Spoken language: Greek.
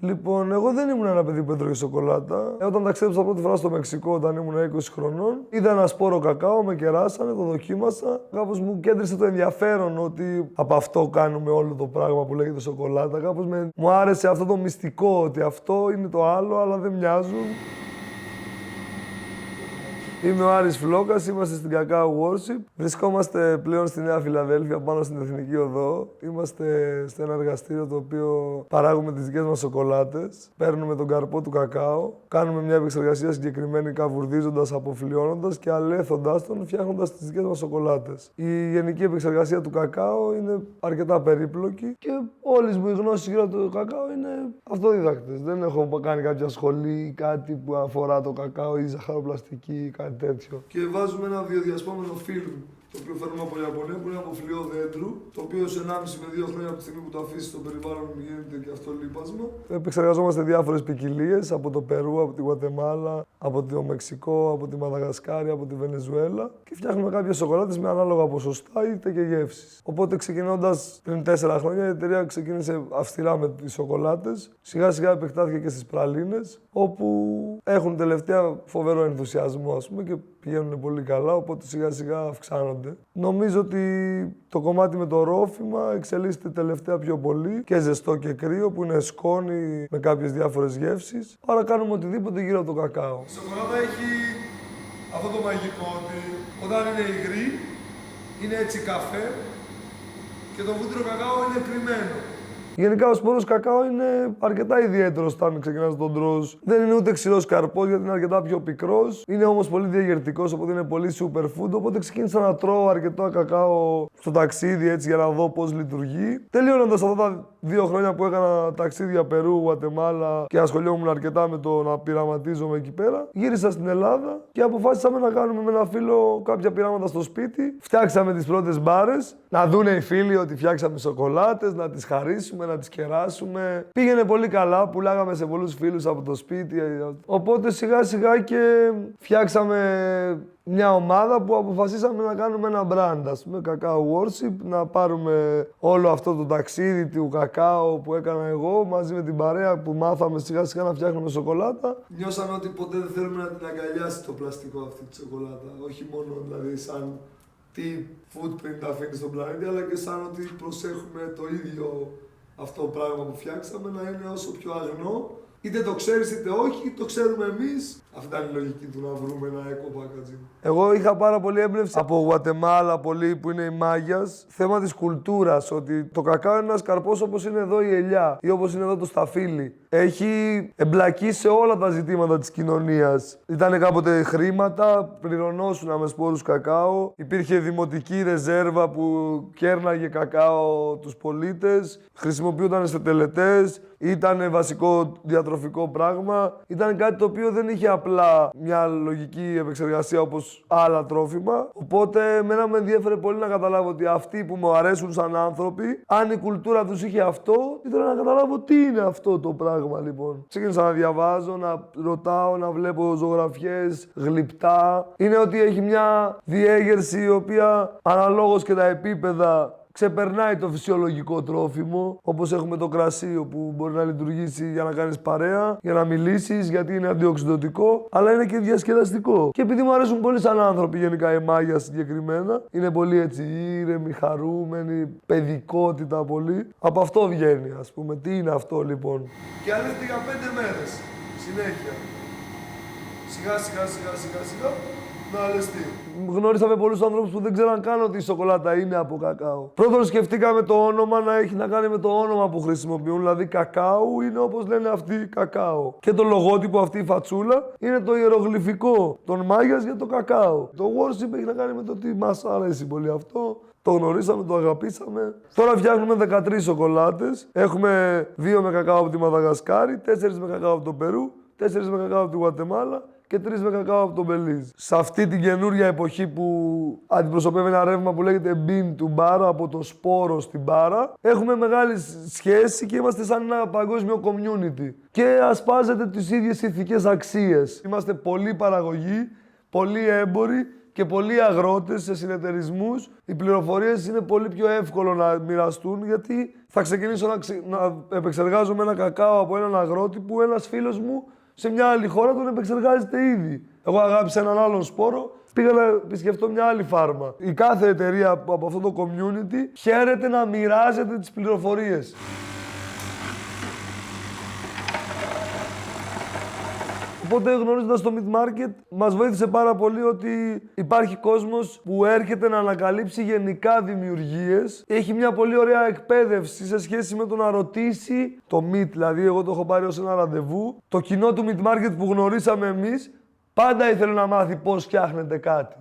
Λοιπόν, εγώ δεν ήμουν ένα παιδί που έτρωγε σοκολάτα. Όταν ταξίδεψα πρώτη φορά στο Μεξικό, όταν ήμουν 20 χρονών, είδα ένα σπόρο κακάο, με κεράσανε, το δοκίμασα. Κάπως μου κέντρισε το ενδιαφέρον ότι από αυτό κάνουμε όλο το πράγμα που λέγεται σοκολάτα. Κάπως μου άρεσε αυτό το μυστικό, ότι αυτό είναι το άλλο, αλλά δεν μοιάζουν. Είμαι ο Άρης Φλόκας, είμαστε στην Cacao Worship. Βρισκόμαστε πλέον στη Νέα Φιλαδέλφια, πάνω στην Εθνική Οδό. Είμαστε σε ένα εργαστήριο το οποίο παράγουμε τις δικές μας σοκολάτες. Παίρνουμε τον καρπό του κακάο, κάνουμε μια επεξεργασία συγκεκριμένη καβουρδίζοντας, αποφλιώνοντας και αλέθοντας τον, φτιάχνοντας τις δικές μας σοκολάτες. Η γενική επεξεργασία του κακάο είναι αρκετά περίπλοκη και όλες μου οι γνώσεις γύρω από το κακάο είναι αυτοδίδακτες. Δεν έχω κάνει κάποια σχολή ή κάτι που αφορά το κακάο ή ζαχαροπλαστική ή κάτι τέτοιο. Και βάζουμε ένα βιοδιασπόμενο φιλμ, το οποίο φέρνουμε από Ιαπωνία, που είναι από φλοιό δέντρου, το οποίο σε 1,5 με 2 χρόνια από τη στιγμή που το αφήσει στο περιβάλλον γίνεται και αυτό λίπασμα. Επεξεργαζόμαστε διάφορες ποικιλίες από το Περού, από τη Γουατεμάλα, από το Μεξικό, από τη Μαδαγασκάρη, από τη Βενεζουέλα και φτιάχνουμε κάποιες σοκολάτες με ανάλογα ποσοστά είτε και γεύσεις. Οπότε ξεκινώντας πριν 4 χρόνια η εταιρεία ξεκίνησε αυστηρά με τις σοκολάτες. Σιγά σιγά επεκτάθηκε και στις πραλίνες, όπου έχουν τελευταία φοβερό ενθουσιασμό, ας πούμε, και πηγαίνουν πολύ καλά, οπότε σιγά σιγά αυξάνονται. Νομίζω ότι το κομμάτι με το ρόφημα εξελίσσεται τελευταία πιο πολύ και ζεστό και κρύο, που είναι σκόνη με κάποιες διάφορες γεύσεις. Άρα κάνουμε οτιδήποτε γύρω από το κακάο. Η σοκολάτα έχει αυτό το μαγικό ότι όταν είναι υγρή, είναι έτσι καφέ και το βούτυρο κακάο είναι κρυμμένο. Γενικά ο σπόρος κακάο είναι αρκετά ιδιαίτερος όταν ξεκινάς να τον τρως. Δεν είναι ούτε ξηρός καρπός γιατί είναι αρκετά πιο πικρός. Είναι όμως πολύ διαγερτικός, οπότε είναι πολύ superfood. Οπότε ξεκίνησα να τρώω αρκετό κακάο στο ταξίδι έτσι για να δω πώς λειτουργεί. Τελειώνοντας αυτά τα 2 χρόνια που έκανα ταξίδια Περού, Γουατεμάλα και ασχολιόμουν αρκετά με το να πειραματίζομαι εκεί πέρα, γύρισα στην Ελλάδα και αποφάσισαμε να κάνουμε με ένα φίλο κάποια πειράματα στο σπίτι. Φτιάξαμε τις πρώτες μπάρες, να δούνε οι φίλοι ότι φτιάξαμε σοκολάτες, να τις χαρίσουμε, να τις κεράσουμε. Πήγαινε πολύ καλά, πουλάγαμε σε πολλούς φίλους από το σπίτι. Οπότε σιγά σιγά και φτιάξαμε μια ομάδα που αποφασίσαμε να κάνουμε ένα brand, ας πούμε, Cacao Worship, να πάρουμε όλο αυτό το ταξίδι του κακάο που έκανα εγώ μαζί με την παρέα που μάθαμε σιγά σιγά να φτιάχνουμε σοκολάτα. Νιώσαμε ότι ποτέ δεν θέλουμε να την αγκαλιάσει το πλαστικό αυτή τη σοκολάτα, όχι μόνο δηλαδή σαν τι footprint αφήνει στον πλανήτη, αλλά και σαν ότι προσέχουμε το ίδιο αυτό το πράγμα που φτιάξαμε να είναι όσο πιο αγνό. Είτε το ξέρεις είτε όχι, το ξέρουμε εμείς. Αυτή ήταν η λογική του να βρούμε ένα eco packaging. Εγώ είχα πάρα πολύ έμπνευση από Γουατεμάλα, πολύ που είναι η Μάγιας. Θέμα της κουλτούρας, ότι το κακάο είναι ένας καρπός όπως είναι εδώ η ελιά ή όπως είναι εδώ το σταφύλι. Έχει εμπλακεί σε όλα τα ζητήματα της κοινωνίας. Ήταν κάποτε χρήματα, πληρωνόσουν με σπόρους κακάο. Υπήρχε δημοτική ρεζέρβα που κέρναγε κακάο τους πολίτες. Χρησιμοποιούνταν σε τελετές. Ήταν βασικό διατροφικό πράγμα. Ήταν κάτι το οποίο δεν είχε απλά μια λογική επεξεργασία όπως άλλα τρόφιμα. Οπότε, εμένα με ενδιέφερε πολύ να καταλάβω ότι αυτοί που μου αρέσουν σαν άνθρωποι, αν η κουλτούρα τους είχε αυτό, ήθελα να καταλάβω τι είναι αυτό το πράγμα λοιπόν. Ξεκίνησα να διαβάζω, να ρωτάω, να βλέπω ζωγραφιές, γλυπτά. Είναι ότι έχει μια διέγερση η οποία αναλόγως και τα επίπεδα ξεπερνάει το φυσιολογικό τρόφιμο, όπως έχουμε το κρασί, όπου μπορεί να λειτουργήσει για να κάνεις παρέα, για να μιλήσεις, γιατί είναι αντιοξυδωτικό, αλλά είναι και διασκεδαστικό. Και επειδή μου αρέσουν πολύ σαν άνθρωποι, γενικά η Μάγια συγκεκριμένα, είναι πολύ έτσι ήρεμοι, χαρούμενοι, παιδικότητα πολύ. Από αυτό βγαίνει, ας πούμε. Τι είναι αυτό λοιπόν. Και αλέθηκα για 5 μέρες, συνέχεια. Σιγά σιγά. Να αλεστεί. Γνώρισαμε πολλούς ανθρώπους που δεν ξέραν καν ότι η σοκολάτα είναι από κακάο. Πρώτον σκεφτήκαμε το όνομα να έχει να κάνει με το όνομα που χρησιμοποιούν, δηλαδή κακάου είναι όπως λένε αυτοί κακάο. Και το λογότυπο, αυτή η φατσούλα, είναι το ιερογλυφικό των Μάγιας για το κακάο. Το worship έχει να κάνει με το ότι μας αρέσει πολύ αυτό. Το γνωρίσαμε, το αγαπήσαμε. Τώρα φτιάχνουμε 13 σοκολάτες. Έχουμε 2 με κακάο από τη Μαδαγασκάρη, 4 με κακάο από το Περού, 4 με κακάο από τη Γουατεμάλα και 3 με κακάο από τον Μπελίζ. Σε αυτή την καινούρια εποχή που αντιπροσωπεύει ένα ρεύμα που λέγεται bean to bar, από το σπόρο στην μπάρα, έχουμε μεγάλη σχέση και είμαστε σαν ένα παγκόσμιο community. Και ασπάζεται τις ίδιες ηθικές αξίες. Είμαστε πολύ παραγωγοί, πολύ έμποροι και πολλοί αγρότες σε συνεταιρισμούς, οι πληροφορίες είναι πολύ πιο εύκολο να μοιραστούν, γιατί θα ξεκινήσω να επεξεργάζομαι ένα κακάο από έναν αγρότη που ένας φίλος μου σε μια άλλη χώρα τον επεξεργάζεται ήδη. Εγώ αγάπησα έναν άλλον σπόρο, πήγα να επισκεφτώ μια άλλη φάρμα. Η κάθε εταιρεία από αυτό το community χαίρεται να μοιράζεται τις πληροφορίες. Οπότε γνωρίζοντας το Meat Market, μας βοήθησε πάρα πολύ ότι υπάρχει κόσμος που έρχεται να ανακαλύψει γενικά δημιουργίες. Έχει μια πολύ ωραία εκπαίδευση σε σχέση με το να ρωτήσει το meat, δηλαδή εγώ το έχω πάρει ως ένα ραντεβού. Το κοινό του Meat Market που γνωρίσαμε εμείς, πάντα ήθελε να μάθει πώς φτιάχνεται κάτι.